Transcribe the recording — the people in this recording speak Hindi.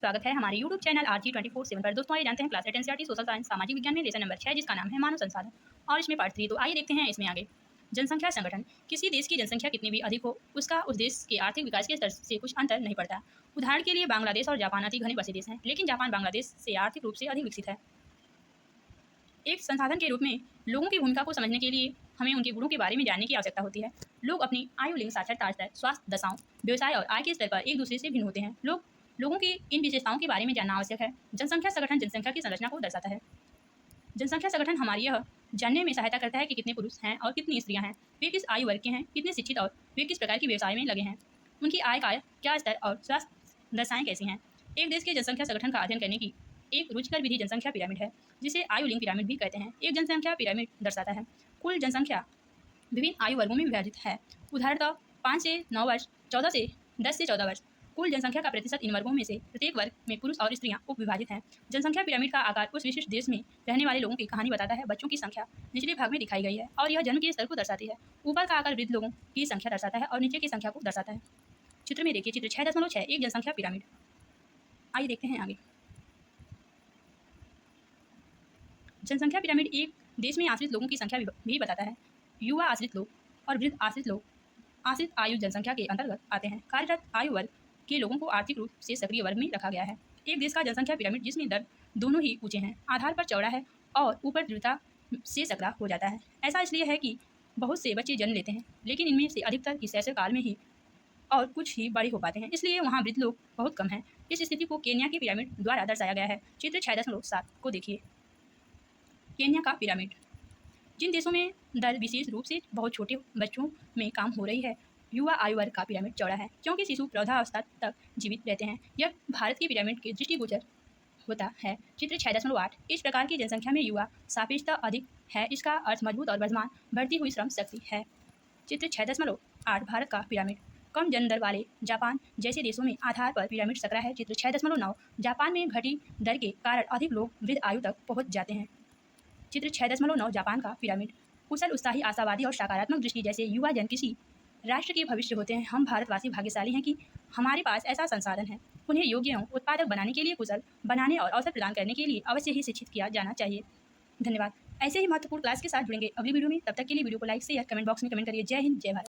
स्वागत है हमारे YouTube चैनल RG24/7 पर। दोस्तों आइए जानते हैं क्लास 8 NCERT सोशल साइंस सामाजिक विज्ञान में लेसन नंबर 6 जिसका नाम है मानव संसाधन और इसमें पार्ट 3। तो आइए देखते हैं इसमें आगे। जनसंख्या संगठन। किसी देश की जनसंख्या कितनी भी अधिक हो उसका उस देश के आर्थिक विकास के स्तर से कुछ अंतर नहीं पड़ता। उदाहरण के लिए बांग्लादेश और जापान अति घने बसे देश हैं, लेकिन जापान बांग्लादेश से आर्थिक रूप से अधिक विकसित है। एक संसाधन के रूप में लोगों की भूमिका को समझने के लिए हमें उनके गुणों के बारे में जानने की आवश्यकता होती है। लोग अपनी आयु, लिंग, साक्षरता स्तर, स्वास्थ्य दशाओं, व्यवसाय और आय के स्तर पर एक दूसरे से भिन्न होते हैं। लोगों की इन विशेषताओं के बारे में जानना आवश्यक है। जनसंख्या संगठन जनसंख्या की संरचना को दर्शाता है। जनसंख्या संगठन हमारी यह जानने में सहायता करता है कि कितने पुरुष हैं और कितनी स्त्रियां हैं, वे किस आयु वर्ग के हैं, कितने शिक्षित और वे किस प्रकार के व्यवसाय में लगे हैं, उनकी आय का क्या स्तर और स्वास्थ्य दशाएं कैसी हैं। एक देश के जनसंख्या संगठन का अध्ययन करने की एक रुचिकर विधि जनसंख्या पिरामिड है, जिसे आयु लिंग पिरामिड भी कहते हैं। एक जनसंख्या पिरामिड दर्शाता है कुल जनसंख्या विभिन्न आयु वर्गों में विभाजित है। उदाहरणतः 5 से 9 वर्ष, 14 से 10 से 14 वर्ष। कुल जनसंख्या का प्रतिशत इन वर्गों में से प्रत्येक वर्ग में पुरुष और स्त्रियां उपविभाजित हैं। जनसंख्या पिरामिड का आकार उस विशिष्ट देश में रहने वाले लोगों की कहानी बताता है। बच्चों की संख्या निचले भाग में दिखाई गई है और यह जन्म के स्तर को दर्शाती है। ऊपर का आकार वृद्ध लोगों की संख्या दर्शाता है और नीचे की संख्या को दर्शाता है। चित्र में देखिए, चित्र 6.6 एक जनसंख्या पिरामिड। आइए देखते हैं आगे। जनसंख्या पिरामिड एक देश में आश्रित लोगों की संख्या भी बताता है। युवा आश्रित लोग और वृद्ध आश्रित लोग आश्रित आयु जनसंख्या के अंतर्गत आते हैं। कार्यरत आयु वर्ग के लोगों को आर्थिक रूप से सक्रिय वर्ग में रखा गया है। एक देश का जनसंख्या पिरामिड जिसमें दर दोनों ही ऊंचे हैं, आधार पर चौड़ा है और ऊपर दृढ़ता से सकरा हो जाता है। ऐसा इसलिए है कि बहुत से बच्चे जन्म लेते हैं, लेकिन इनमें से अधिकतर इस शैशव काल में ही और कुछ ही बड़े हो पाते हैं, इसलिए वहाँ वृद्ध लोग बहुत कम हैं। इस स्थिति को केन्या के पिरामिड द्वारा दर्शाया गया है। चित्र 6.7 को देखिए। केन्या का पिरामिड। जिन देशों में दर विशेष रूप से बहुत छोटे बच्चों में काम हो रही है, युवा आयु वर्ग का पिरामिड चौड़ा है, क्योंकि शिशु प्रौढ़ावस्था तक जीवित रहते हैं। यह भारत के पिरामिड के दृष्टिगोचर होता है। चित्र 6.8 इस प्रकार की जनसंख्या में युवा सापेक्षता अधिक है, इसका अर्थ मजबूत और वर्तमान बढ़ती हुई श्रम शक्ति है। चित्र 6.8 भारत का पिरामिड। कम जन्म दर वाले जापान जैसे देशों में आधार पर पिरामिड सकरा है। चित्र 6.9 जापान में घटी दर के कारण अधिक लोग वृद्ध आयु तक पहुँच जाते हैं। चित्र 6.9 जापान का पिरामिड। कुशल, उत्साही, आशावादी और सकारात्मक दृष्टि जैसे युवा जन किसी राष्ट्र के भविष्य होते हैं। हम भारतवासी भाग्यशाली हैं कि हमारे पास ऐसा संसाधन है। उन्हें योग्य एवं उत्पादक बनाने के लिए, कुशल बनाने और अवसर प्रदान करने के लिए अवश्य ही शिक्षित किया जाना चाहिए। धन्यवाद। ऐसे ही महत्वपूर्ण क्लास के साथ जुड़ेंगे अगली वीडियो में। तब तक के लिए वीडियो को लाइक, शेयर, कमेंट बॉक्स में कमेंट करिए। जय हिंद, जय भारत।